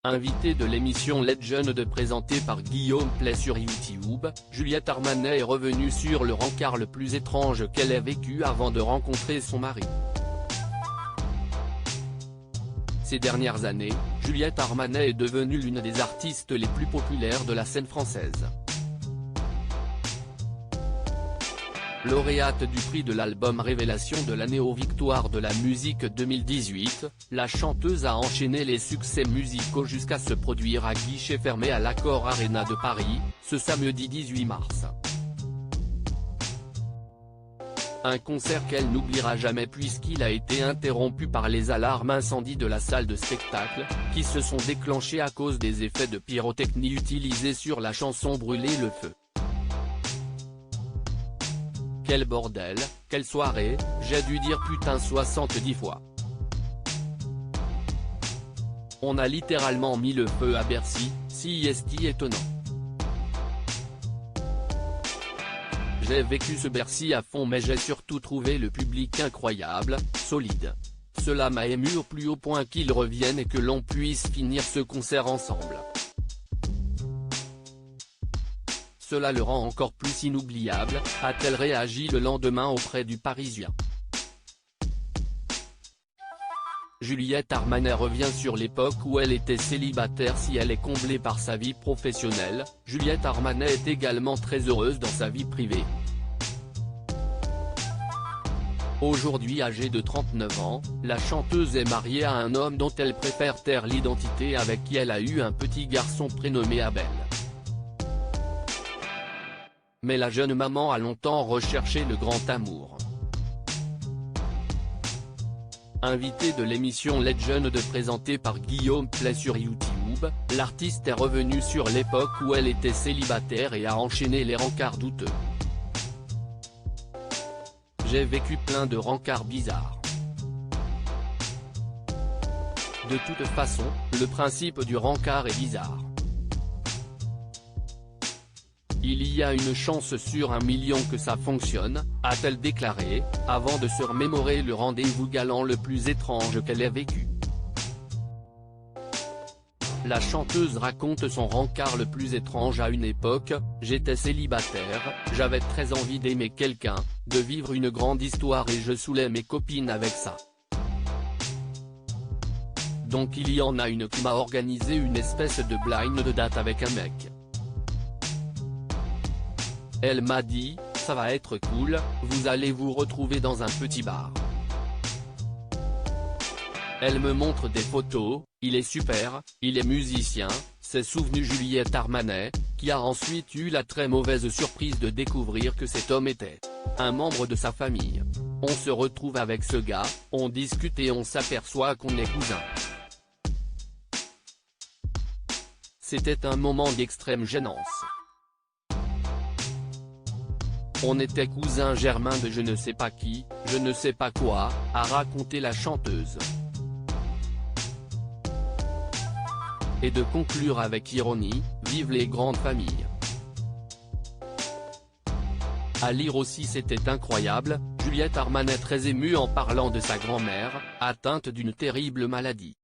Invitée de l'émission Legend présentée par Guillaume Play sur YouTube, Juliette Armanet est revenue sur le rencard le plus étrange qu'elle ait vécu avant de rencontrer son mari. Ces dernières années, Juliette Armanet est devenue l'une des artistes les plus populaires de la scène française. Lauréate du prix de l'album Révélation de l'année aux Victoires de la musique 2018, la chanteuse a enchaîné les succès musicaux jusqu'à se produire à guichet fermé à l'Accor Arena de Paris, ce samedi 18 mars. Un concert qu'elle n'oubliera jamais puisqu'il a été interrompu par les alarmes incendie de la salle de spectacle, qui se sont déclenchées à cause des effets de pyrotechnie utilisés sur la chanson Brûler le feu. Quel bordel, quelle soirée, j'ai dû dire putain 70 fois. On a littéralement mis le feu à Bercy, si est étonnant. J'ai vécu ce Bercy à fond mais j'ai surtout trouvé le public incroyable, solide. Cela m'a ému au plus haut point qu'ils reviennent et que l'on puisse finir ce concert ensemble. Cela le rend encore plus inoubliable, a-t-elle réagi le lendemain auprès du Parisien. Juliette Armanet revient sur l'époque où elle était célibataire. Si elle est comblée par sa vie professionnelle, Juliette Armanet est également très heureuse dans sa vie privée. Aujourd'hui âgée de 39 ans, la chanteuse est mariée à un homme dont elle préfère taire l'identité, avec qui elle a eu un petit garçon prénommé Abel. Mais la jeune maman a longtemps recherché le grand amour. Invitée de l'émission Legend présentée par Guillaume Play sur YouTube, l'artiste est revenue sur l'époque où elle était célibataire et a enchaîné les rencarts douteux. J'ai vécu plein de rencarts bizarres. De toute façon, le principe du rencard est bizarre. Il y a une chance sur 1 million que ça fonctionne, a-t-elle déclaré, avant de se remémorer le rendez-vous galant le plus étrange qu'elle ait vécu. La chanteuse raconte son rencard le plus étrange à une époque: j'étais célibataire, j'avais très envie d'aimer quelqu'un, de vivre une grande histoire et je saoulais mes copines avec ça. Donc il y en a une qui m'a organisé une espèce de blind de date avec un mec. Elle m'a dit, ça va être cool, vous allez vous retrouver dans un petit bar. Elle me montre des photos, il est super, il est musicien, s'est souvenu Juliette Armanet, qui a ensuite eu la très mauvaise surprise de découvrir que cet homme était un membre de sa famille. On se retrouve avec ce gars, on discute et on s'aperçoit qu'on est cousins. C'était un moment d'extrême gênance. On était cousins germains de je ne sais pas qui, je ne sais pas quoi, a raconté la chanteuse. Et de conclure avec ironie, vive les grandes familles. À lire aussi, c'était incroyable, Juliette Armanet très émue en parlant de sa grand-mère, atteinte d'une terrible maladie.